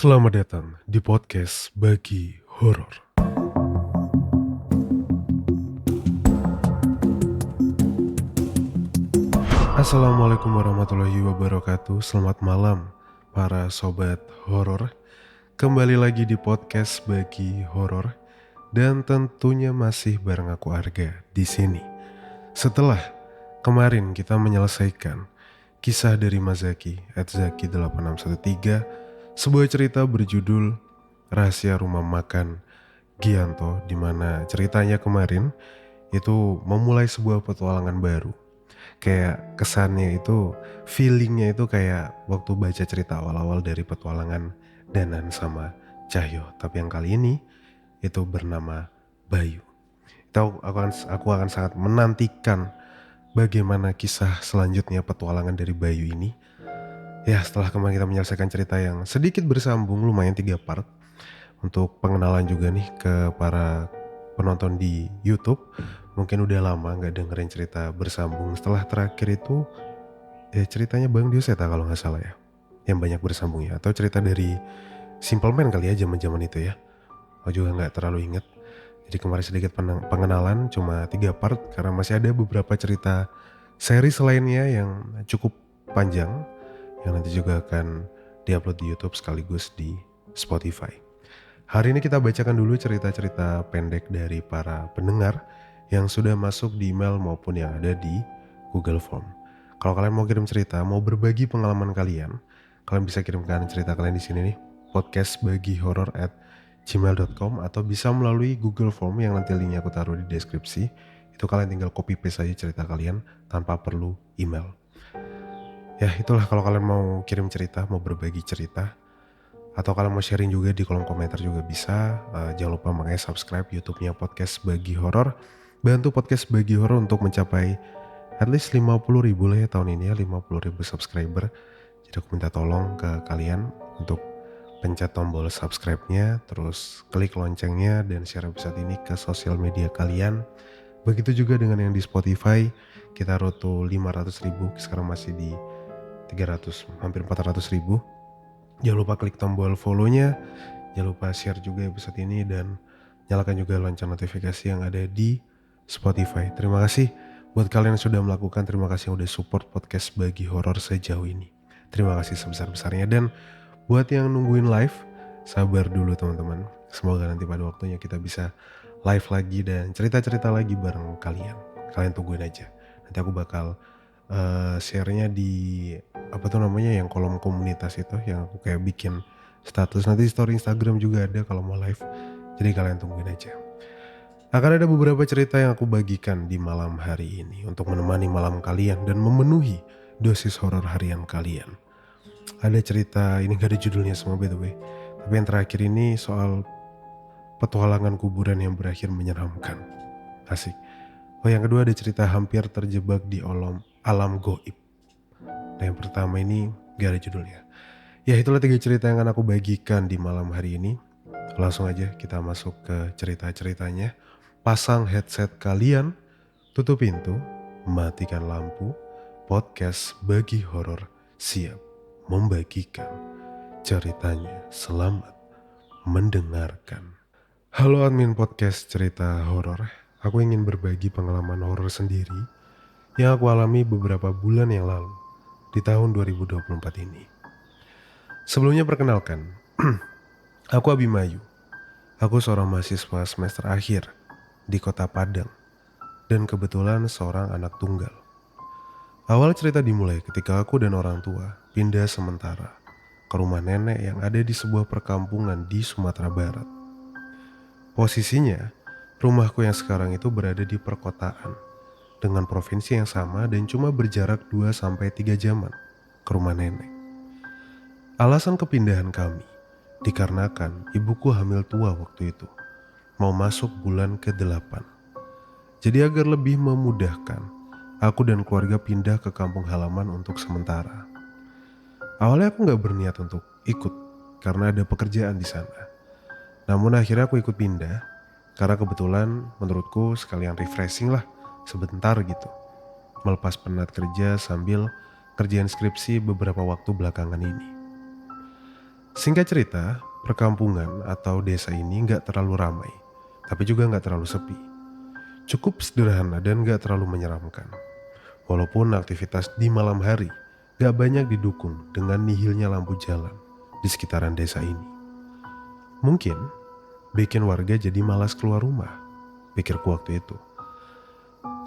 Selamat datang di podcast Bagi Horor. Assalamualaikum warahmatullahi wabarakatuh. Selamat malam para sobat horor. Kembali lagi di podcast Bagi Horor dan tentunya masih bareng aku Arga di sini. Setelah kemarin kita menyelesaikan kisah dari Mazaki @zaki8613, sebuah cerita berjudul Rahasia Rumah Makan Gianto, di mana ceritanya kemarin itu memulai sebuah petualangan baru. Kayak kesannya itu, feelingnya itu kayak waktu baca cerita awal-awal dari petualangan Danan sama Cahyo. Tapi yang kali ini itu bernama Bayu. Aku akan sangat menantikan bagaimana kisah selanjutnya petualangan dari Bayu ini. Ya, setelah kemarin kita menyelesaikan cerita yang sedikit bersambung, lumayan 3 part. Untuk pengenalan juga nih ke para penonton di YouTube, mungkin udah lama gak dengerin cerita bersambung. Setelah terakhir itu ceritanya Bang Dioseta kalau gak salah ya, yang banyak bersambungnya. Atau cerita dari Simple Man kali ya, zaman-zaman itu ya. Aku juga gak terlalu inget. Jadi kemarin sedikit pengenalan, cuma 3 part. Karena masih ada beberapa cerita seri lainnya yang cukup panjang, yang nanti juga akan diupload di YouTube sekaligus di Spotify. Hari ini kita bacakan dulu cerita-cerita pendek dari para pendengar yang sudah masuk di email maupun yang ada di Google Form. Kalau kalian mau kirim cerita, mau berbagi pengalaman kalian bisa kirimkan cerita kalian di sini nih, podcastbagihoror@gmail.com, atau bisa melalui Google Form yang nanti linknya aku taruh di deskripsi. Itu kalian tinggal copy paste aja cerita kalian tanpa perlu email. Ya itulah, kalau kalian mau kirim cerita, mau berbagi cerita, atau kalian mau sharing juga di kolom komentar juga bisa. Jangan lupa makanya subscribe YouTube-nya Podcast Bagi Horor. Bantu Podcast Bagi Horor untuk mencapai at least 50.000 lah ya tahun ini ya, 50.000 subscriber. Jadi aku minta tolong ke kalian untuk pencet tombol subscribe-nya, terus klik loncengnya dan share episode ini ke sosial media kalian. Begitu juga dengan yang di Spotify, kita road to 500.000, sekarang masih di 300, hampir 400.000. Jangan lupa klik tombol follow-nya, jangan lupa share juga episode ini, dan nyalakan juga lonceng notifikasi yang ada di Spotify. Terima kasih buat kalian yang sudah melakukan, terima kasih yang udah support podcast Bagi Horor sejauh ini. Terima kasih sebesar-besarnya, dan buat yang nungguin live, sabar dulu teman-teman. Semoga nanti pada waktunya kita bisa live lagi dan cerita-cerita lagi bareng kalian. Kalian tungguin aja. Nanti aku bakal share-nya di yang kolom komunitas itu, yang aku kayak bikin status. Nanti story Instagram juga ada kalau mau live. Jadi kalian tungguin aja. Akan ada beberapa cerita yang aku bagikan di malam hari ini untuk menemani malam kalian dan memenuhi dosis horor harian kalian. Ada cerita, ini gak ada judulnya semua by the way, tapi yang terakhir ini soal petualangan kuburan yang berakhir menyeramkan. Asik. Oh, yang kedua ada cerita hampir terjebak di alam goib. Nah, yang pertama ini gak ada judulnya. Ya, itulah 3 cerita yang akan aku bagikan di malam hari ini. Langsung aja kita masuk ke cerita-ceritanya. Pasang headset kalian, tutup pintu, matikan lampu. Podcast Bagi Horor siap membagikan ceritanya. Selamat mendengarkan. Halo admin podcast cerita horor. Aku ingin berbagi pengalaman horor sendiri yang aku alami beberapa bulan yang lalu di tahun 2024 ini. Sebelumnya perkenalkan, aku Abimayu. Aku seorang mahasiswa semester akhir di kota Padang dan kebetulan seorang anak tunggal. Awal cerita dimulai ketika aku dan orang tua pindah sementara ke rumah nenek yang ada di sebuah perkampungan di Sumatera Barat. Posisinya, rumahku yang sekarang itu berada di perkotaan dengan provinsi yang sama dan cuma berjarak 2-3 jaman ke rumah nenek. Alasan kepindahan kami dikarenakan ibuku hamil tua waktu itu, mau masuk bulan ke-8. Jadi agar lebih memudahkan, aku dan keluarga pindah ke kampung halaman untuk sementara. Awalnya aku gak berniat untuk ikut karena ada pekerjaan di sana. Namun akhirnya aku ikut pindah karena kebetulan menurutku sekalian refreshing lah sebentar gitu. Melepas penat kerja sambil kerjaan skripsi beberapa waktu belakangan ini. Singkat cerita, perkampungan atau desa ini nggak terlalu ramai, tapi juga nggak terlalu sepi. Cukup sederhana dan nggak terlalu menyeramkan. Walaupun aktivitas di malam hari nggak banyak didukung dengan nihilnya lampu jalan di sekitaran desa ini. Mungkin bikin warga jadi malas keluar rumah, pikirku waktu itu.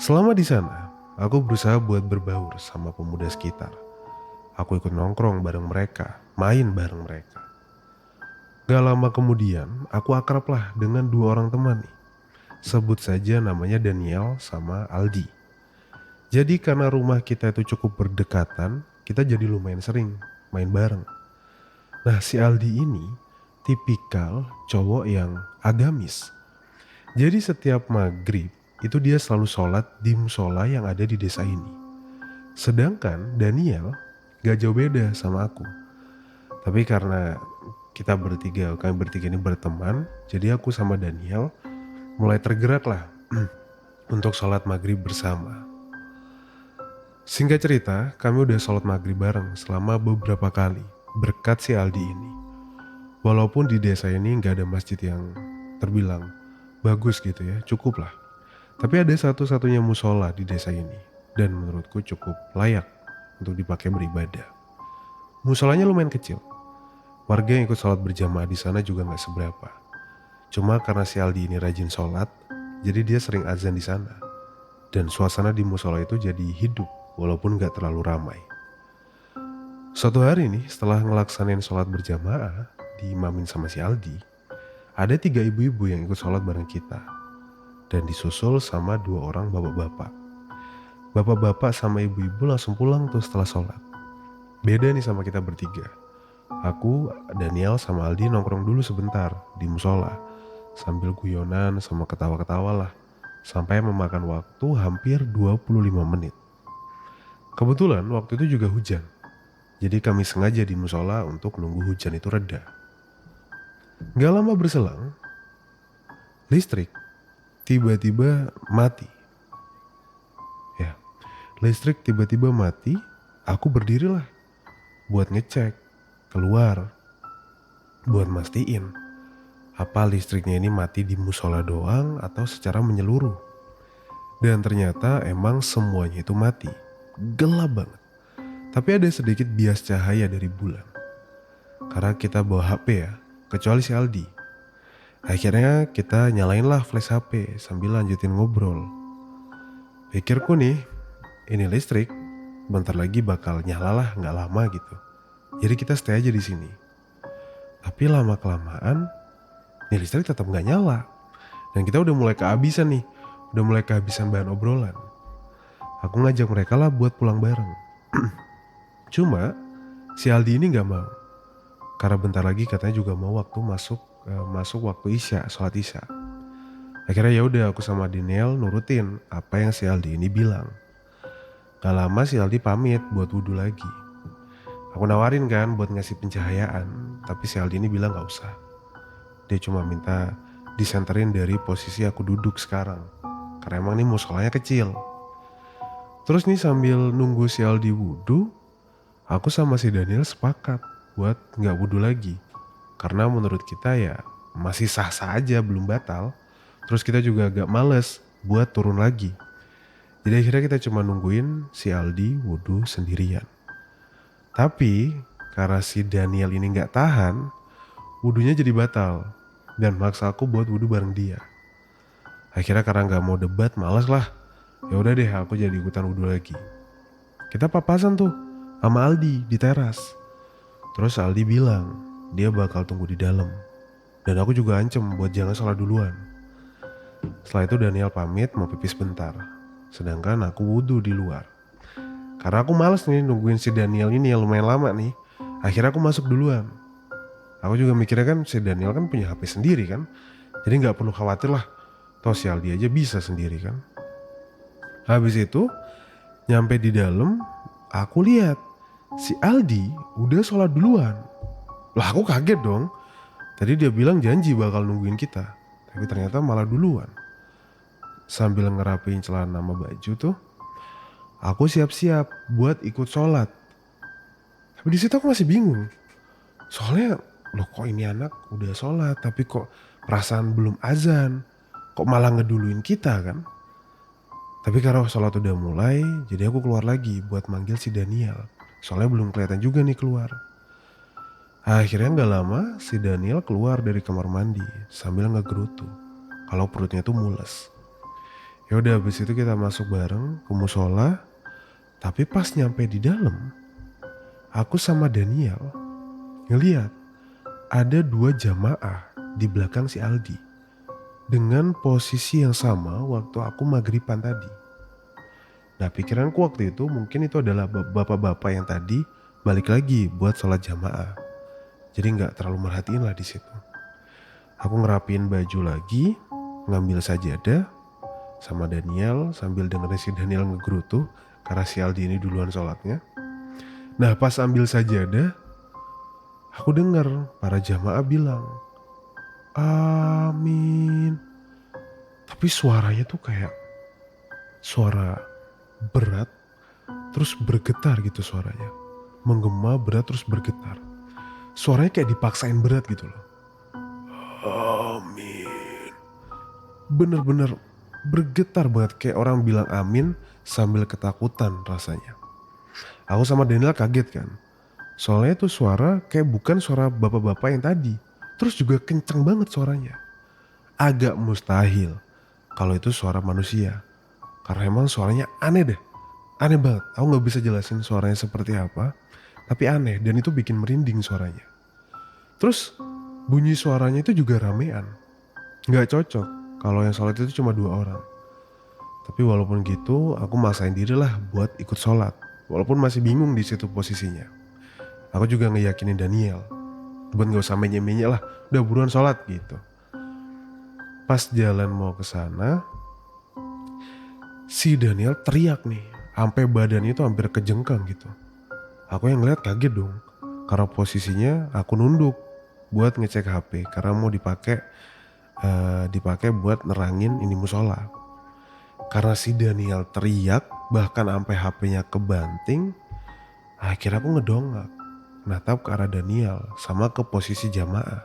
Selama di sana, aku berusaha buat berbaur sama pemuda sekitar. Aku ikut nongkrong bareng mereka, main bareng mereka. Gak lama kemudian, aku akrab lah dengan dua orang teman nih. Sebut saja namanya Daniel sama Aldi. Jadi karena rumah kita itu cukup berdekatan, kita jadi lumayan sering main bareng. Nah, si Aldi ini tipikal cowok yang agamis. Jadi setiap maghrib itu dia selalu sholat di musola yang ada di desa ini. Sedangkan Daniel gak jauh beda sama aku. Tapi karena kami bertiga ini berteman, jadi aku sama Daniel mulai tergerak lah untuk sholat maghrib bersama. Singkat cerita, kami udah sholat maghrib bareng selama beberapa kali berkat si Aldi ini. Walaupun di desa ini gak ada masjid yang terbilang bagus gitu ya, cukup lah. Tapi ada satu-satunya musola di desa ini dan menurutku cukup layak untuk dipakai beribadah. Musolanya lumayan kecil. Warga yang ikut sholat berjamaah di sana juga gak seberapa. Cuma karena si Aldi ini rajin sholat, jadi dia sering azan di sana. Dan suasana di musola itu jadi hidup walaupun gak terlalu ramai. Suatu hari nih setelah ngelaksanain sholat berjamaah diimamin sama si Aldi, ada 3 ibu-ibu yang ikut sholat bareng kita. Dan disusul sama 2 orang bapak-bapak. Bapak-bapak sama ibu-ibu langsung pulang tuh setelah sholat. Beda nih sama kita bertiga. Aku, Daniel sama Aldi nongkrong dulu sebentar di musola. Sambil guyonan sama ketawa-ketawa lah. Sampai memakan waktu hampir 25 menit. Kebetulan waktu itu juga hujan. Jadi kami sengaja di musola untuk nunggu hujan itu reda. Gak lama berselang, listrik tiba-tiba mati. Ya, listrik tiba-tiba mati, aku berdirilah buat ngecek keluar, buat mastiin apa listriknya ini mati di musola doang atau secara menyeluruh. Dan ternyata emang semuanya itu mati, gelap banget. Tapi ada sedikit bias cahaya dari bulan. Karena kita bawa HP ya, kecuali si Aldi. Akhirnya kita nyalain lah flash HP sambil lanjutin ngobrol. Pikirku nih, ini listrik bentar lagi bakal nyala lah, nggak lama gitu. Jadi kita stay aja di sini. Tapi lama kelamaan, nih listrik tetap nggak nyala. Dan kita udah mulai kehabisan nih, udah mulai kehabisan bahan obrolan. Aku ngajak mereka lah buat pulang bareng. Cuma si Aldi ini nggak mau. Karena bentar lagi katanya juga mau waktu masuk waktu isya, sholat isya. Akhirnya ya udah aku sama Daniel nurutin apa yang si Aldi ini bilang. Gak lama si Aldi pamit buat wudhu lagi. Aku nawarin kan buat ngasih pencahayaan, tapi si Aldi ini bilang gak usah. Dia cuma minta disenterin dari posisi aku duduk sekarang. Karena emang nih musolanya kecil. Terus nih sambil nunggu si Aldi wudhu, aku sama si Daniel sepakat buat gak wudhu lagi. Karena menurut kita ya masih sah-sah aja, belum batal. Terus kita juga agak males buat turun lagi. Jadi akhirnya kita cuma nungguin si Aldi wudhu sendirian. Tapi karena si Daniel ini gak tahan, wudhunya jadi batal. Dan maksa aku buat wudhu bareng dia. Akhirnya karena gak mau debat, malas lah. Ya udah deh, aku jadi ikutan wudhu lagi. Kita papasan tuh sama Aldi di teras. Terus Aldi bilang dia bakal tunggu di dalam. Dan aku juga ancam buat jangan sholat duluan. Setelah itu Daniel pamit mau pipis bentar. Sedangkan aku wudhu di luar. Karena aku males nih nungguin si Daniel ini yang lumayan lama nih. Akhirnya aku masuk duluan. Aku juga mikirnya kan si Daniel kan punya HP sendiri kan. Jadi gak perlu khawatir lah. Toh si Aldi aja bisa sendiri kan. Habis itu nyampe di dalam, aku lihat si Aldi udah sholat duluan. Lah aku kaget dong. Tadi dia bilang janji bakal nungguin kita, tapi ternyata malah duluan. Sambil ngerapiin celana sama baju tuh, aku siap-siap buat ikut sholat. Tapi di situ aku masih bingung. Soalnya loh kok ini anak udah sholat tapi kok perasaan belum azan, kok malah ngeduluin kita kan. Tapi karena sholat udah mulai, jadi aku keluar lagi buat manggil si Daniel. Soalnya belum kelihatan juga nih keluar. Akhirnya nggak lama si Daniel keluar dari kamar mandi sambil ngegerutu kalau perutnya tuh mules. Ya udah habis itu kita masuk bareng ke musola. Tapi pas nyampe di dalam, aku sama Daniel ngeliat ada 2 jamaah di belakang si Aldi dengan posisi yang sama waktu aku maghriban tadi. Nah pikiranku waktu itu mungkin itu adalah bapak-bapak yang tadi balik lagi buat sholat jamaah. Jadi nggak terlalu merhatiin lah di situ. Aku ngerapin baju lagi, ngambil sajadah sama Daniel sambil dengerin si Daniel ngegerutu karena si Aldi ini duluan sholatnya. Nah pas ambil sajadah, aku dengar para jamaah bilang, amin. Tapi suaranya tuh kayak suara berat terus bergetar gitu suaranya. Menggema berat terus bergetar. Suaranya kayak dipaksain berat gitu loh. Amin. Bener-bener bergetar banget kayak orang bilang amin sambil ketakutan rasanya. Aku sama Daniel kaget kan. Soalnya itu suara kayak bukan suara bapak-bapak yang tadi. Terus juga kenceng banget suaranya. Agak mustahil kalau itu suara manusia. Karena emang suaranya aneh deh. Aneh banget. Aku gak bisa jelasin suaranya seperti apa. Tapi aneh dan itu bikin merinding suaranya. Terus bunyi suaranya itu juga ramean. Gak cocok kalau yang sholat itu cuma 2 orang. Tapi walaupun gitu aku maksain diri lah buat ikut sholat. Walaupun masih bingung di situ posisinya. Aku juga ngeyakinin Daniel buat gak usah menye-menye lah, udah buruan sholat gitu. Pas jalan mau ke sana, si Daniel teriak nih, sampai badannya itu hampir kejengkang gitu. Aku yang ngeliat kaget dong, karena posisinya aku nunduk buat ngecek HP karena mau dipakai buat nerangin ini musola. Karena si Daniel teriak, bahkan sampai HP-nya kebanting, akhirnya aku ngedongak. Natap ke arah Daniel sama ke posisi jamaah.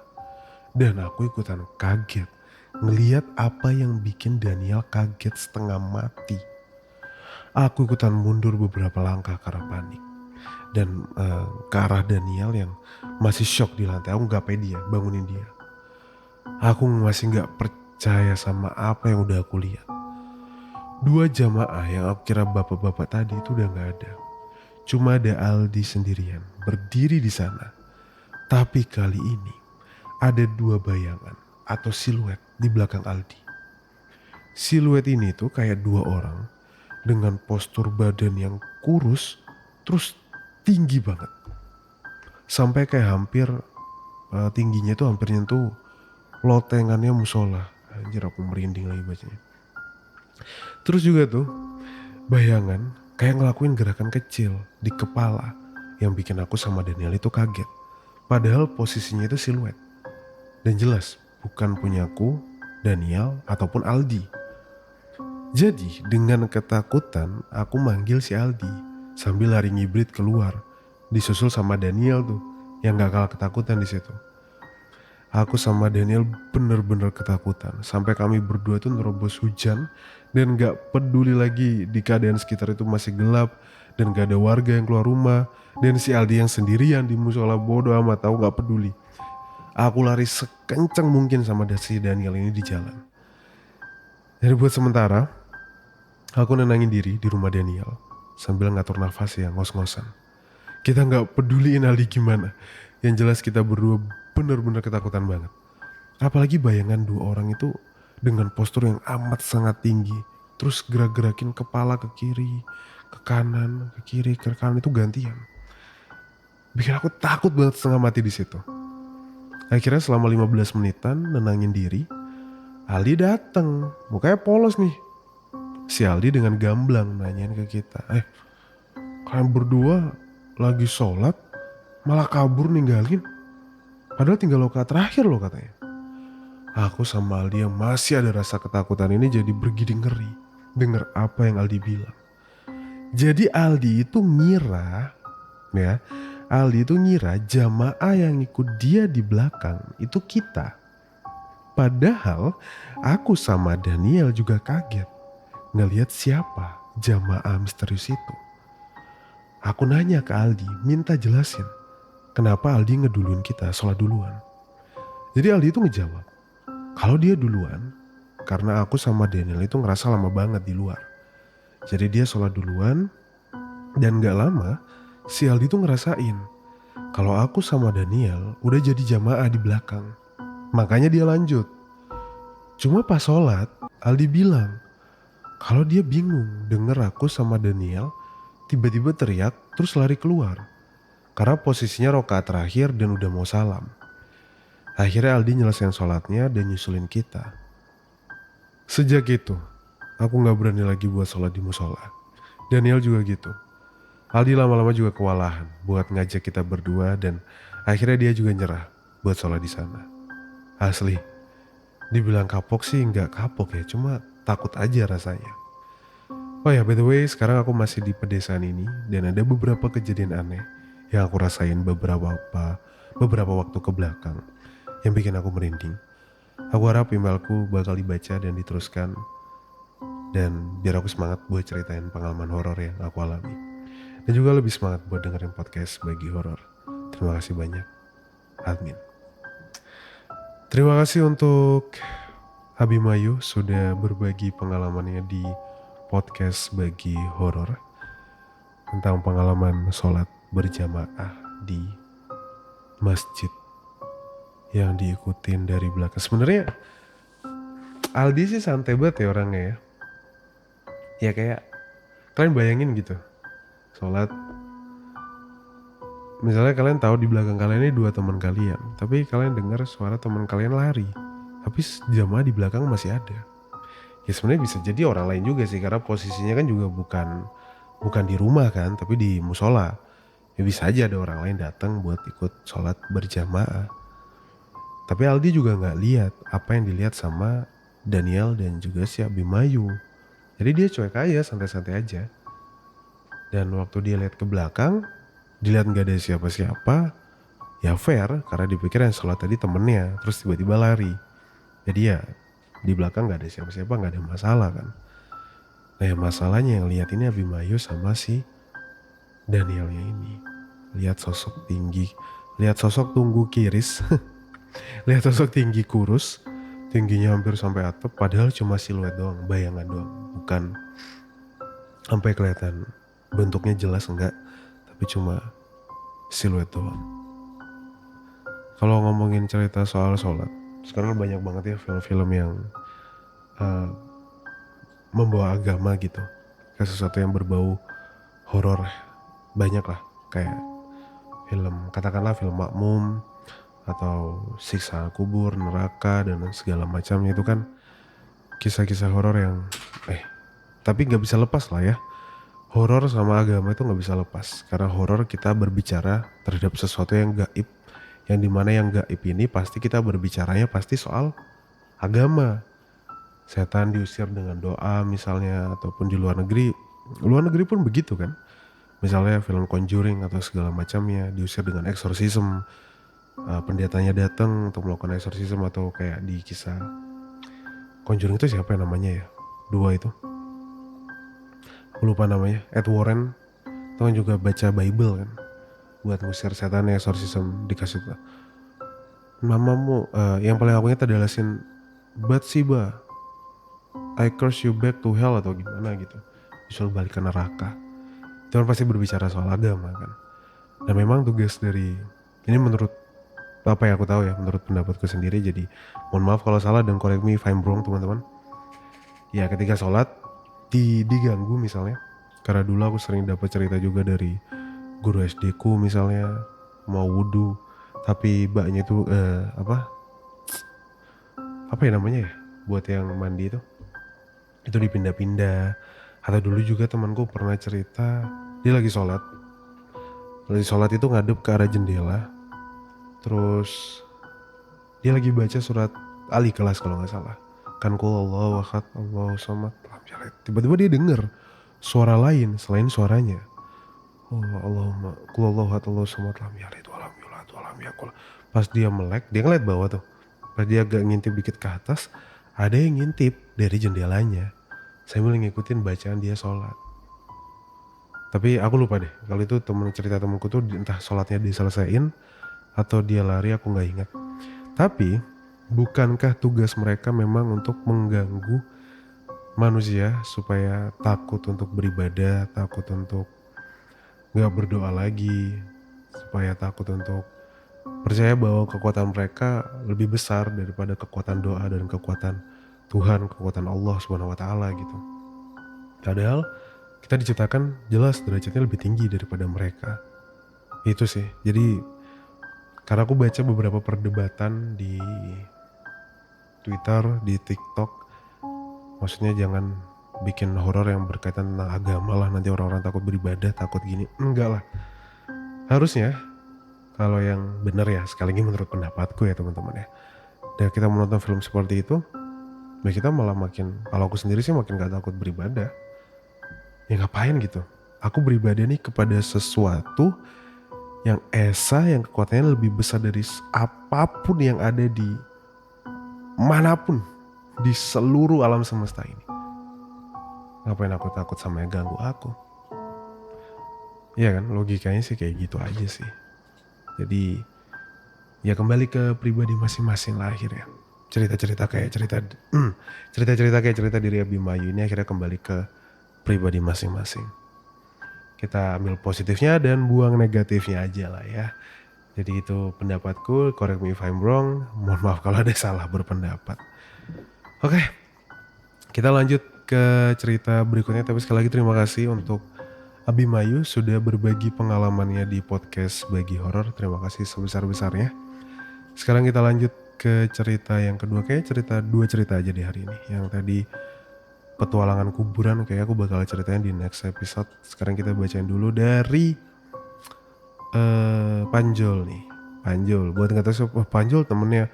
Dan aku ikutan kaget ngeliat apa yang bikin Daniel kaget setengah mati. Aku ikutan mundur beberapa langkah karena panik. Dan ke arah Daniel yang masih shock di lantai. Aku gak pede dia, bangunin dia. Aku masih gak percaya sama apa yang udah aku lihat. 2 jamaah yang aku kira bapak-bapak tadi itu udah gak ada. Cuma ada Aldi sendirian berdiri di sana. Tapi kali ini ada 2 bayangan atau siluet di belakang Aldi. Siluet ini tuh kayak 2 orang dengan postur badan yang kurus terus tinggi banget. Sampai kayak hampir tingginya tuh hampir nyentuh lotengannya musola. Anjir aku merinding lagi bacanya. Terus juga tuh bayangan kayak ngelakuin gerakan kecil di kepala yang bikin aku sama Daniel itu kaget. Padahal posisinya itu siluet. Dan jelas bukan punyaku, Daniel ataupun Aldi. Jadi dengan ketakutan aku manggil si Aldi sambil lari ngibrit keluar. Disusul sama Daniel tuh yang gak kalah ketakutan di situ. Aku sama Daniel bener-bener ketakutan. Sampai kami berdua tuh nerobos hujan dan gak peduli lagi di keadaan sekitar itu masih gelap dan gak ada warga yang keluar rumah. Dan si Aldi yang sendirian di musola bodo amat, tahu gak peduli. Aku lari sekencang mungkin sama si Daniel ini di jalan. Jadi buat sementara, aku nenangin diri di rumah Daniel sambil ngatur nafas yang ngos-ngosan. Kita gak peduliin Aldi gimana. Yang jelas kita berdua benar-benar ketakutan banget. Apalagi bayangan 2 orang itu dengan postur yang amat sangat tinggi. Terus gerak-gerakin kepala ke kiri, ke kanan, ke kiri, ke kanan itu gantian. Bikin aku takut banget setengah mati di situ. Akhirnya selama 15 menitan nenangin diri, Aldi datang. Mukanya polos nih. Si Aldi dengan gamblang nanyain ke kita, kalian berdua lagi sholat malah kabur ninggalin. Padahal tinggal loka terakhir loh katanya. Aku sama Aldi yang masih ada rasa ketakutan ini jadi bergidik ngeri dengar apa yang Aldi bilang. Jadi Aldi itu ngira ya, Aldi itu ngira jamaah yang ikut dia di belakang itu kita. Padahal aku sama Daniel juga kaget ngelihat siapa jamaah misterius itu. Aku nanya ke Aldi, minta jelasin kenapa Aldi ngeduluin kita sholat duluan. Jadi Aldi itu ngejawab, kalau dia duluan karena aku sama Daniel itu ngerasa lama banget di luar. Jadi dia sholat duluan dan gak lama si Aldi itu ngerasain kalau aku sama Daniel udah jadi jamaah di belakang. Makanya dia lanjut. Cuma pas sholat, Aldi bilang kalau dia bingung denger aku sama Daniel tiba-tiba teriak terus lari keluar. Karena posisinya rakaat terakhir dan udah mau salam. Akhirnya Aldi nyelesain sholatnya dan nyusulin kita. Sejak itu, aku gak berani lagi buat sholat di musola. Daniel juga gitu. Aldi lama-lama juga kewalahan buat ngajak kita berdua dan akhirnya dia juga nyerah buat sholat di sana. Asli, dibilang kapok sih nggak kapok ya, cuma takut aja rasanya. Oh ya, by the way, sekarang aku masih di pedesaan ini dan ada beberapa kejadian aneh yang aku rasain beberapa waktu ke belakang yang bikin aku merinding. Aku harap emailku bakal dibaca dan diteruskan dan biar aku semangat buat ceritain pengalaman horor yang aku alami. Dan juga lebih semangat buat dengerin podcast Bagi Horor. Terima kasih banyak. Admin. Terima kasih untuk Abimayu sudah berbagi pengalamannya di podcast Bagi Horor tentang pengalaman sholat berjamaah di masjid yang diikutin dari belakang. Sebenarnya Aldi sih santai banget ya orangnya ya. Ya kayak kalian bayangin gitu. Sholat, misalnya kalian tahu di belakang kalian ini dua teman kalian, tapi kalian dengar suara teman kalian lari, tapi jamaah di belakang masih ada. Ya sebenarnya bisa jadi orang lain juga sih, karena posisinya kan juga bukan di rumah kan, tapi di musola. Ya bisa aja ada orang lain datang buat ikut sholat berjamaah. Tapi Aldi juga nggak lihat apa yang dilihat sama Daniel dan juga si Abimayu. Jadi dia cuek aja, santai-santai aja. Dan waktu dia lihat ke belakang, dilihat nggak ada siapa-siapa, ya fair karena dipikir yang sholat tadi temennya, terus tiba-tiba lari. Jadi ya di belakang nggak ada siapa-siapa, nggak ada masalah kan. Nah ya masalahnya yang lihat ini Abimayu sama si Danielnya ini. Lihat sosok tinggi, lihat sosok tunggu kiris, lihat sosok tinggi kurus, tingginya hampir sampai atap, padahal cuma siluet doang, bayangan doang, bukan sampai kelihatan bentuknya jelas enggak, tapi cuma siluet doang. Kalau ngomongin cerita soal sholat, sekarang banyak banget ya film-film yang membawa agama gitu, kayak sesuatu yang berbau horor. Banyak lah, kayak film, katakanlah film Makmum atau siksa kubur, neraka dan segala macamnya. Itu kan kisah-kisah horor yang tapi nggak bisa lepas lah ya. Horor sama agama itu nggak bisa lepas, karena horor kita berbicara terhadap sesuatu yang gaib, yang dimana yang gaib ini pasti kita berbicaranya pasti soal agama. Setan diusir dengan doa misalnya, ataupun di luar negeri pun begitu kan. Misalnya film Conjuring atau segala macamnya diusir dengan eksorsisme, pendetanya datang untuk melakukan eksorsisme. Atau kayak di kisah Conjuring itu siapa yang namanya ya, dua itu aku lupa namanya, Ed Warren itu kan juga baca Bible kan buat ngusir setan, eksorsisme dikasih tuh namamu, yang paling aku ingat adalah scene Bathsheba, I curse you back to hell atau gimana gitu, disuruh balik ke neraka. Itu kan pasti berbicara soal agama kan. Dan memang tugas dari ini, menurut apa yang aku tahu ya, menurut pendapatku sendiri, jadi mohon maaf kalau salah dan correct me if I'm wrong teman-teman. Ya ketika sholat diganggu misalnya, karena dulu aku sering dapat cerita juga dari guru SD ku misalnya, mau wudhu tapi mbaknya itu apa ya namanya ya, buat yang mandi itu dipindah-pindah. Atau dulu juga temanku pernah cerita, dia lagi sholat itu ngadep ke arah jendela, terus dia lagi baca surat Al-Ikhlas kalau nggak salah kan, qul Allahu ahad Allahu samad. Tiba-tiba dia denger suara lain selain suaranya. Oh, Allahumma qul huwallahu ahad Allahu samad lam yalid wa lam yulad wa lam yakul. Pas dia melek, dia ngeliat bawah tuh. Pas dia agak ngintip dikit ke atas, ada yang ngintip dari jendelanya sambil ngikutin bacaan dia sholat. Tapi aku lupa deh, kalau itu cerita temenku tuh entah sholatnya diselesain atau dia lari, aku nggak ingat. Tapi bukankah tugas mereka memang untuk mengganggu manusia supaya takut untuk beribadah, takut untuk nggak berdoa lagi, supaya takut untuk percaya bahwa kekuatan mereka lebih besar daripada kekuatan doa dan kekuatan Tuhan, kekuatan Allah Subhanahu wa taala gitu. Padahal kita diciptakan jelas derajatnya lebih tinggi daripada mereka. Itu sih. Jadi karena aku baca beberapa perdebatan di Twitter, di TikTok, maksudnya jangan bikin horor yang berkaitan tentang agama lah, nanti orang-orang takut beribadah, takut gini. Enggak lah. Harusnya kalau yang benar ya, sekali lagi menurut pendapatku ya teman-teman ya. Dan kita menonton film seperti itu, ya kita malah makin, kalau aku sendiri sih makin gak takut beribadah. Ya ngapain gitu. Aku beribadah nih kepada sesuatu yang esa, yang kekuatannya lebih besar dari apapun yang ada di manapun di seluruh alam semesta ini. Ngapain aku takut sama yang ganggu aku? Iya kan, logikanya sih kayak gitu aja sih. Jadi ya kembali ke pribadi masing-masing lah akhirnya. Cerita-cerita kayak cerita dari Abimanyu ini akhirnya kembali ke pribadi masing-masing. Kita ambil positifnya dan buang negatifnya aja lah ya. Jadi itu pendapatku, correct me if I'm wrong. Mohon maaf kalau ada salah berpendapat. Oke, kita lanjut ke cerita berikutnya. Tapi sekali lagi terima kasih untuk Abimanyu sudah berbagi pengalamannya di podcast Bagi Horor. Terima kasih sebesar-besarnya. Sekarang kita lanjut ke cerita yang kedua. Kayak dua cerita aja di hari ini. Yang tadi petualangan kuburan kayak aku bakal ceritain di next episode. Sekarang kita bacain dulu dari Panjol nih. Panjol, buat nggak tahu Panjol temennya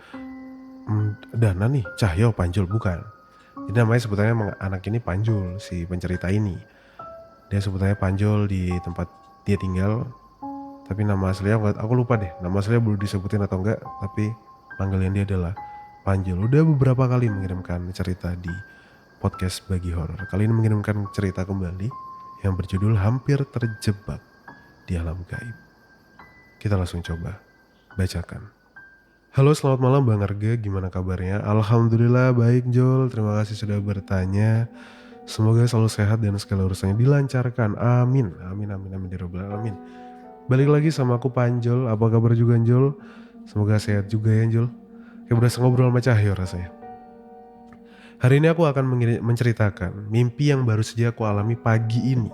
Dana nih, Cahyo Panjol bukan. Jadi namanya sebutannya anak ini Panjol, si pencerita ini. Dia sebutannya Panjol di tempat dia tinggal. Tapi nama aslinya aku lupa deh, nama aslinya belum disebutin atau enggak. Tapi panggilan dia adalah Panjol. Udah beberapa kali mengirimkan cerita di podcast Bagi Horor. Kali ini mengirimkan cerita kembali yang berjudul Hampir Terjebak di Alam Gaib. Kita langsung coba bacakan. Halo, selamat malam Bang Arga, gimana kabarnya? Alhamdulillah baik Jol, terima kasih sudah bertanya. Semoga selalu sehat dan segala urusannya dilancarkan. Amin. Amin amin amin ya rabbal alamin. Balik lagi sama aku Panjol, apa kabar juga Jol? Semoga sehat juga ya Jol. Kayak berasa ngobrol sama Cahyo rasanya. Hari ini aku akan menceritakan mimpi yang baru saja aku alami pagi ini.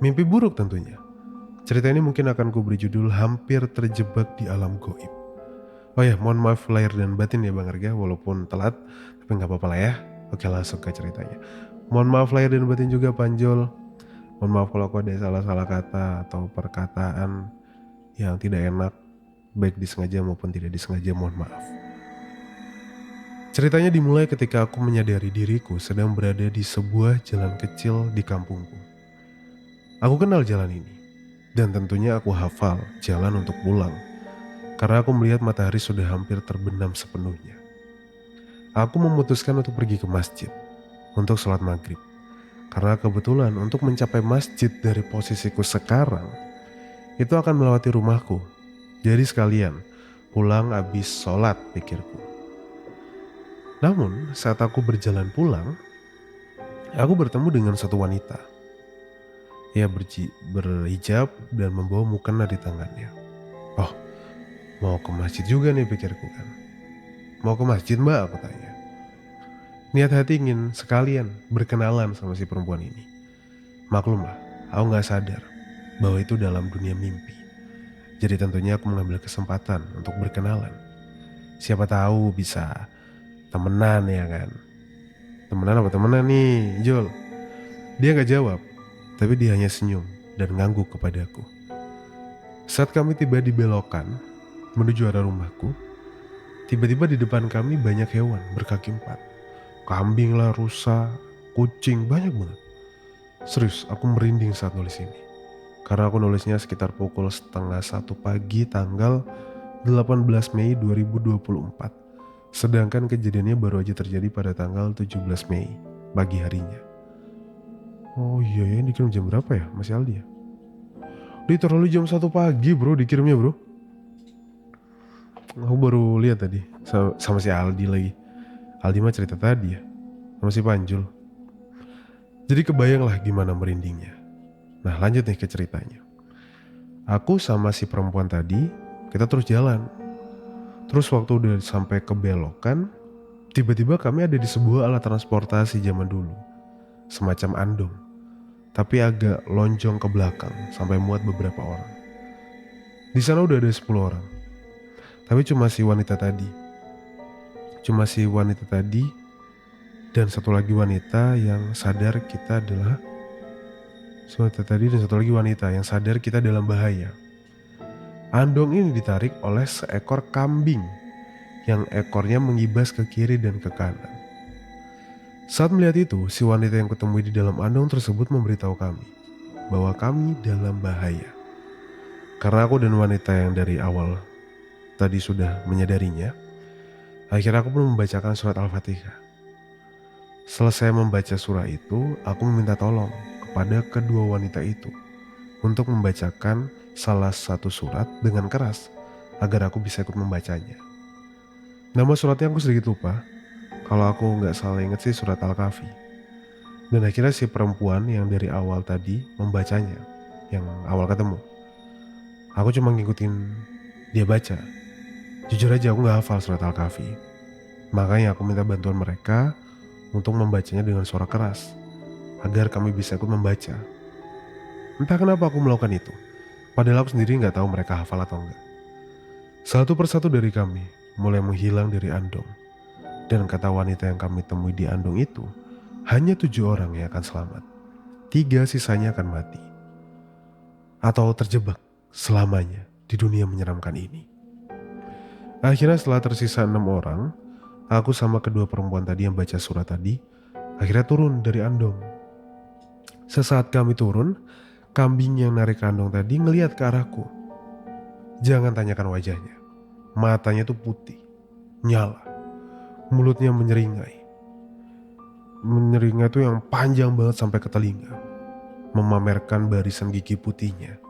Mimpi buruk tentunya. Cerita ini mungkin akan ku beri judul Hampir Terjebak di Alam Gaib. Oh ya, mohon maaf lahir dan batin ya Bang Arga, walaupun telat, tapi gak apa-apa lah ya. Oke, langsung ke ceritanya. Mohon maaf lahir dan batin juga Panjol. Mohon maaf kalau aku ada salah-salah kata atau perkataan yang tidak enak, baik disengaja maupun tidak disengaja, mohon maaf. Ceritanya dimulai ketika aku menyadari diriku sedang berada di sebuah jalan kecil di kampungku. Aku kenal jalan ini, dan tentunya aku hafal jalan untuk pulang, karena aku melihat matahari sudah hampir terbenam sepenuhnya. Aku memutuskan untuk pergi ke masjid untuk sholat maghrib, karena kebetulan untuk mencapai masjid dari posisiku sekarang, itu akan melewati rumahku. Jadi sekalian, pulang habis sholat pikirku. Namun saat aku berjalan pulang, aku bertemu dengan satu wanita. Ia berhijab dan membawa mukena di tangannya. Oh, mau ke masjid juga nih pikirku kan. Mau ke masjid mbak, aku tanya. Niat hati ingin sekalian berkenalan sama si perempuan ini. Maklumlah, aku gak sadar bahwa itu dalam dunia mimpi. Jadi tentunya aku mengambil kesempatan untuk berkenalan. Siapa tahu bisa temenan ya kan. Temenan apa temenan nih, Jol? Dia gak jawab, tapi dia hanya senyum dan ngangguk kepadaku. Saat kami tiba di belokan menuju arah rumahku, tiba-tiba di depan kami banyak hewan berkaki 4. Kambing lah, rusa, kucing, banyak banget. Serius, aku merinding saat nulis ini. Karena aku nulisnya sekitar pukul setengah 1 pagi tanggal 18 Mei 2024. Sedangkan kejadiannya baru aja terjadi pada tanggal 17 Mei, pagi harinya. Oh iya ya, dikirim jam berapa ya Mas Aldi ya? Literally jam 1 pagi bro dikirimnya bro. Aku baru lihat tadi sama si Aldi lagi. Aldi mah cerita tadi ya, sama si Panjul. Jadi kebayanglah gimana merindingnya. Nah lanjut nih ke ceritanya. Aku sama si perempuan tadi, kita terus jalan. Terus waktu udah sampai ke belokan, tiba-tiba kami ada di sebuah alat transportasi zaman dulu. Semacam andong. Tapi agak lonjong ke belakang sampai muat beberapa orang. Di sana udah ada 10 orang. Tapi cuma si wanita tadi. Dan satu lagi wanita yang sadar kita dalam bahaya. Andong ini ditarik oleh seekor kambing yang ekornya mengibas ke kiri dan ke kanan. Saat melihat itu, si wanita yang kutemui di dalam andong tersebut memberitahu kami bahwa kami dalam bahaya. Karena aku dan wanita yang dari awal tadi sudah menyadarinya, akhirnya aku pun membacakan surat Al-Fatihah. Selesai membaca surah itu, aku meminta tolong kepada kedua wanita itu untuk membacakan salah satu surat dengan keras agar aku bisa ikut membacanya. Nama suratnya aku sedikit lupa, kalau aku nggak salah ingat sih surat Al-Kahfi. Dan akhirnya si perempuan yang dari awal tadi membacanya, yang awal ketemu. Aku cuma ngikutin dia baca. Jujur aja aku nggak hafal surat Al-Kahfi. Makanya aku minta bantuan mereka untuk membacanya dengan suara keras, agar kami bisa ikut membaca. Entah kenapa aku melakukan itu, padahal aku sendiri nggak tahu mereka hafal atau enggak. Satu persatu dari kami mulai menghilang dari andong. Dan kata wanita yang kami temui di andong itu, hanya 7 orang yang akan selamat. 3 sisanya akan mati. Atau terjebak selamanya di dunia menyeramkan ini. Akhirnya setelah tersisa 6 orang, aku sama kedua perempuan tadi yang baca surat tadi, akhirnya turun dari andong. Sesaat kami turun, kambing yang narik andong tadi ngelihat ke arahku. Jangan tanyakan wajahnya. Matanya tuh putih, nyala. Mulutnya menyeringai. Menyeringai tuh yang panjang banget sampai ke telinga. Memamerkan barisan gigi putihnya.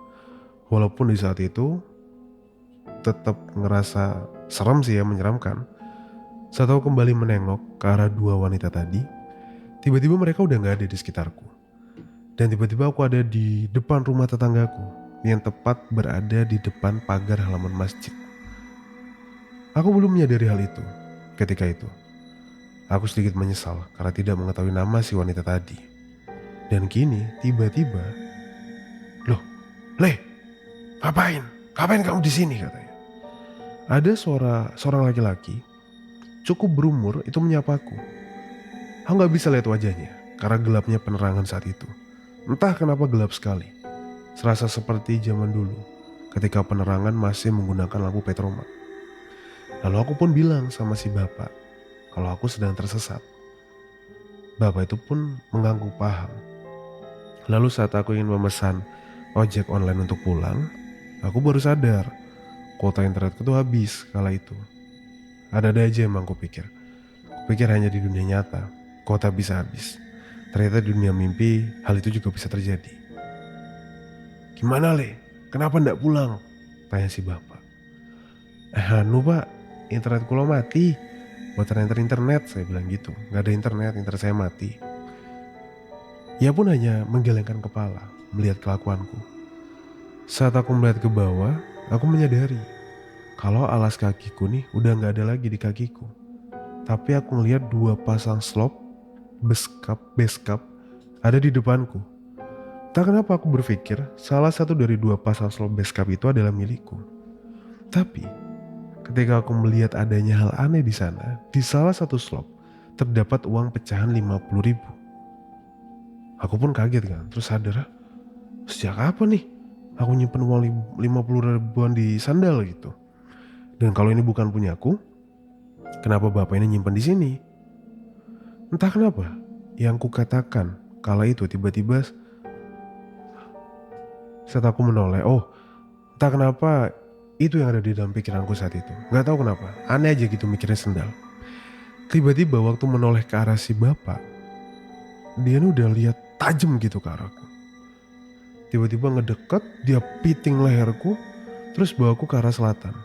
Walaupun di saat itu tetap ngerasa serem sih ya, menyeramkan. Saat aku kembali menengok ke arah dua wanita tadi, tiba-tiba mereka udah gak ada di sekitarku. Dan tiba-tiba aku ada di depan rumah tetanggaku, yang tepat berada di depan pagar halaman masjid. Aku belum menyadari hal itu ketika itu. Aku sedikit menyesal karena tidak mengetahui nama si wanita tadi. Dan kini tiba-tiba, "Loh, Le, ngapain? Ngapain kamu di sini?" katanya. Ada seorang laki-laki cukup berumur itu menyapaku. Aku gak bisa lihat wajahnya karena gelapnya penerangan saat itu. Entah kenapa gelap sekali. Serasa seperti zaman dulu ketika penerangan masih menggunakan lampu petromak. Lalu aku pun bilang sama si bapak kalau aku sedang tersesat. Bapak itu pun mengangguk paham. Lalu saat aku ingin memesan ojek online untuk pulang, aku baru sadar kuota internetku tuh habis kala itu. Ada-ada aja emang kupikir. Kupikir hanya di dunia nyata kuota bisa habis. Ternyata di dunia mimpi hal itu juga bisa terjadi. "Gimana Le? Kenapa ndak pulang?" tanya si bapak. "Anu pak, internetku lo mati. Buat internet," saya bilang gitu. "Gak ada internet saya mati." Ia pun hanya menggelengkan kepala melihat kelakuanku. Saat aku melihat ke bawah, aku menyadari kalau alas kakiku nih udah gak ada lagi di kakiku. Tapi aku ngelihat 2 pasang slop beskap ada di depanku. Tak kenapa aku berpikir salah satu dari 2 pasang slop beskap itu adalah milikku. Tapi ketika aku melihat adanya hal aneh di sana, di salah satu slop terdapat uang pecahan 50.000. Aku pun kaget kan, terus sadar, sejak apa nih aku nyimpen uang 50.000-an di sandal gitu. Dan kalau ini bukan punyaku, kenapa bapak ini nyimpen di sini? Entah kenapa, yang ku katakan kala itu tiba-tiba Saat aku menoleh, oh entah kenapa itu yang ada di dalam pikiranku saat itu. Gak tahu kenapa, aneh aja gitu mikirnya sendal. Tiba-tiba waktu menoleh ke arah si bapak, dia udah lihat tajam gitu ke arahku. Tiba-tiba ngedeket, dia piting leherku, terus bawaku ke arah selatan.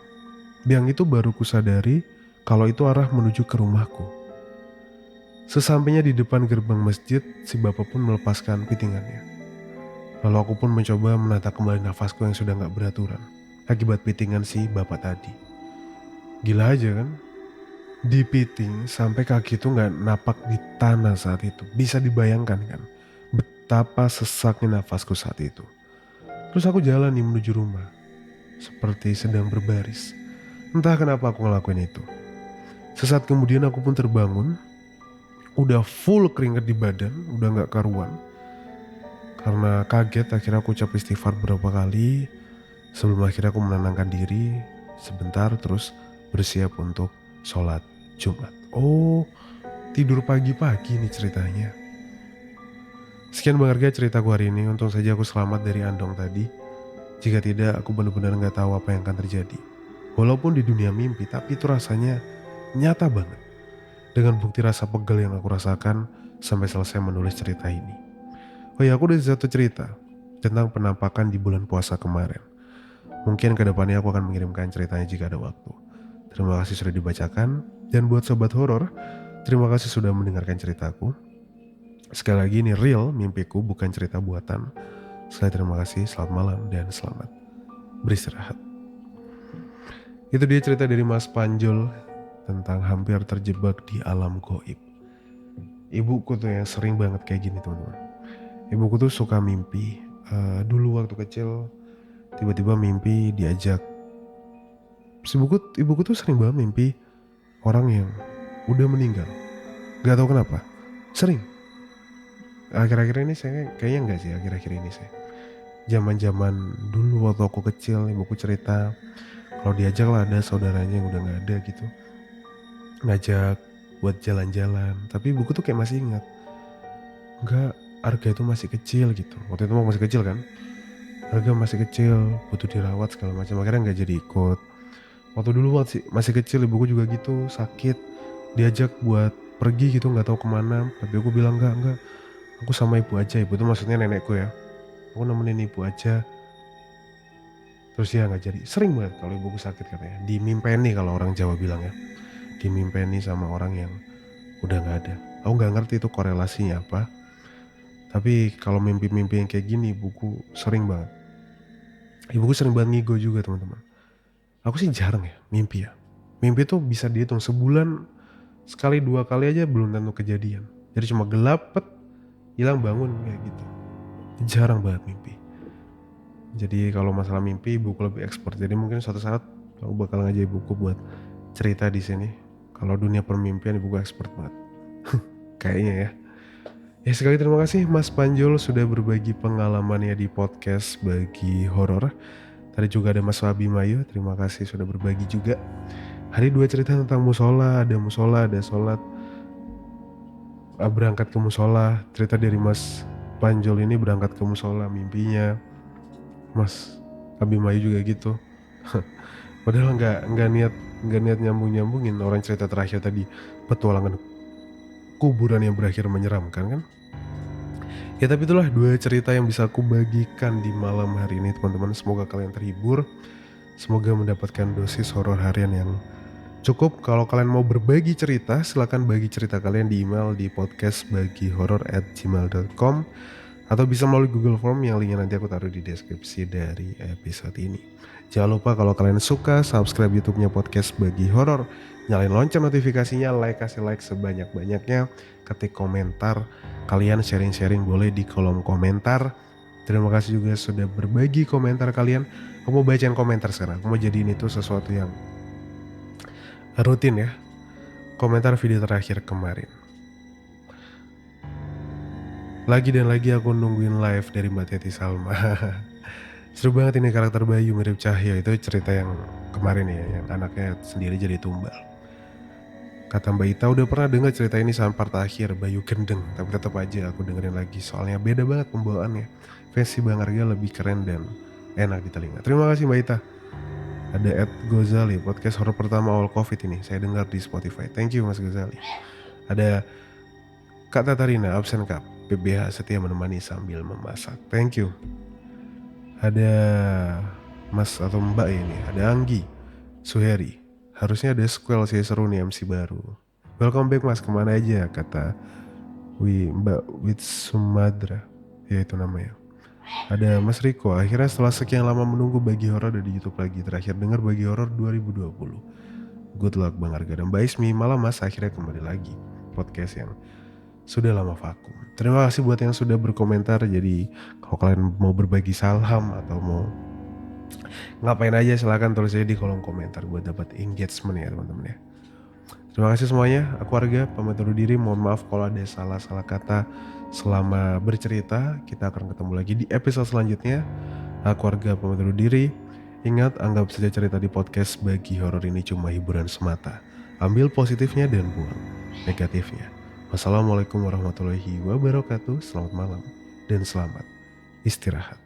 Yang itu baru kusadari kalau itu arah menuju ke rumahku. Sesampainya di depan gerbang masjid, si bapak pun melepaskan pitingannya. Lalu aku pun mencoba menata kembali nafasku yang sudah gak beraturan akibat pitingan si bapak tadi. Gila aja kan? Dipiting sampai kaki itu gak napak di tanah saat itu. Bisa dibayangkan kan betapa sesaknya nafasku saat itu. Terus aku jalan nih menuju rumah, seperti sedang berbaris. Entah kenapa aku ngelakuin itu. Sesaat kemudian aku pun terbangun, udah full keringat di badan, udah gak karuan. Karena kaget akhirnya aku ucap istighfar beberapa kali sebelum akhirnya aku menenangkan diri sebentar terus bersiap untuk sholat Jumat. Oh, tidur pagi-pagi nih ceritanya. Sekian berharga ceritaku hari ini. Untung saja aku selamat dari andong tadi. Jika tidak, aku benar-benar gak tahu apa yang akan terjadi. Walaupun di dunia mimpi, tapi itu rasanya nyata banget. Dengan bukti rasa pegel yang aku rasakan sampai selesai menulis cerita ini. Oh ya, aku udah satu cerita tentang penampakan di bulan puasa kemarin. Mungkin kedepannya aku akan mengirimkan ceritanya jika ada waktu. Terima kasih sudah dibacakan. Dan buat sobat horor, terima kasih sudah mendengarkan ceritaku. Sekali lagi ini real mimpiku, bukan cerita buatan. Sekali terima kasih, selamat malam dan selamat beristirahat. Itu dia cerita dari Mas Panjul tentang hampir terjebak di alam gaib. Ibuku tuh yang sering banget kayak gini teman-teman. Ibuku tuh suka mimpi. Dulu waktu kecil tiba-tiba mimpi diajak. Ibuku tuh sering banget mimpi orang yang udah meninggal. Gak tahu kenapa. Sering. Akhir-akhir ini saya kayaknya enggak sih, akhir-akhir ini saya. Zaman-zaman dulu waktu aku kecil, ibuku cerita kalau diajak lah ada saudaranya yang udah gak ada gitu. Ngajak buat jalan-jalan. Tapi ibuku tuh kayak masih ingat. Enggak, Arga itu masih kecil gitu. Waktu itu masih kecil kan. Arga masih kecil, butuh dirawat segala macam. Akhirnya gak jadi ikut. Waktu dulu masih kecil ibuku juga gitu, sakit. Diajak buat pergi gitu, gak tahu kemana. Tapi aku bilang enggak. Aku sama ibu aja. Ibu itu maksudnya nenekku ya. Aku nemenin ibu aja. Terus ya gak jadi. Sering banget kalau ibuku sakit katanya. Dimimpeni kalau orang Jawa bilang ya. Dimimpeni sama orang yang udah gak ada. Aku gak ngerti itu korelasinya apa. Tapi kalau mimpi-mimpi yang kayak gini ibuku sering banget. Ibuku sering banget ngigo juga teman-teman. Aku sih jarang ya mimpi ya. Mimpi tuh bisa dihitung sebulan sekali 2 kali aja belum tentu kejadian. Jadi cuma gelap, hilang bangun kayak gitu. Jarang banget mimpi. Jadi kalau masalah mimpi ibuku lebih expert. Jadi mungkin suatu saat aku bakal ngajak ibuku buat cerita di sini. Kalau dunia permimpian ibuku expert banget. Kayaknya ya. Ya sekali terima kasih Mas Panjul sudah berbagi pengalamannya di podcast Bagi Horor. Tadi juga ada Mas Abimayu, terima kasih sudah berbagi juga. Hari 2 cerita tentang musola, ada sholat, berangkat ke musola. Cerita dari Mas Panjul ini berangkat ke musola, mimpinya. Mas Abimayu juga gitu. Padahal nggak niat nyambungin orang cerita terakhir tadi, petualangan kuburan yang berakhir menyeramkan kan. Ya tapi itulah 2 cerita yang bisa aku bagikan di malam hari ini teman-teman. Semoga kalian terhibur. Semoga mendapatkan dosis horor harian yang cukup. Kalau kalian mau berbagi cerita, silakan bagi cerita kalian di email di podcastbagihoror@gmail.com atau bisa melalui Google Form yang linknya nanti aku taruh di deskripsi dari episode ini. Jangan lupa kalau kalian suka, subscribe YouTube-nya Podcast Bagi Horor, nyalain lonceng notifikasinya, kasih like sebanyak-banyaknya, ketik komentar, kalian sharing-sharing boleh di kolom komentar. Terima kasih juga sudah berbagi komentar kalian. Aku mau bacain komentar sekarang, aku mau jadiin itu sesuatu yang rutin ya. Komentar video terakhir kemarin. Lagi dan lagi aku nungguin live dari Mbak Teti Salma. Seru banget ini karakter Bayu mirip Cahyo. Itu cerita yang kemarin ya, yang anaknya sendiri jadi tumbal. Kata Mbak Ita, udah pernah dengar cerita ini sampai part akhir, Bayu Gendeng, tapi tetap aja aku dengerin lagi soalnya beda banget pembawaannya. Versi Bang Arga lebih keren dan enak di telinga. Terima kasih Mbak Ita. Ada Ed Gozali, podcast horor pertama awal Covid ini. Saya dengar di Spotify. Thank you Mas Gozali. Ada Kak Tatarina, absen Kak. PBH setia menemani sambil memasak. Thank you. Ada Mas atau Mbak ini, ada Anggi, Suheri. Harusnya ada Squall sih, seru nih MC baru. Welcome back Mas, kemana aja, kata Mbak with Sumadra. Ya itu namanya. Ada Mas Riko, akhirnya setelah sekian lama menunggu Bagi Horor ada di YouTube lagi. Terakhir dengar Bagi Horor 2020. Good luck Bang Arga dan Mbak Ismi, malah Mas akhirnya kembali lagi. Podcast yang sudah lama vakum. Terima kasih buat yang sudah berkomentar. Jadi kalau kalian mau berbagi salam atau mau ngapain aja, silahkan tulis aja di kolom komentar buat dapat engagement ya teman-teman ya. Terima kasih semuanya. Aku Arga pamit undur diri. Mohon maaf kalau ada salah-salah kata selama bercerita. Kita akan ketemu lagi di episode selanjutnya. Aku Arga pamit undur diri. Ingat, anggap saja cerita di podcast Bagi Horor ini cuma hiburan semata. Ambil positifnya dan buang negatifnya. Wassalamualaikum warahmatullahi wabarakatuh. Selamat malam dan selamat istirahat.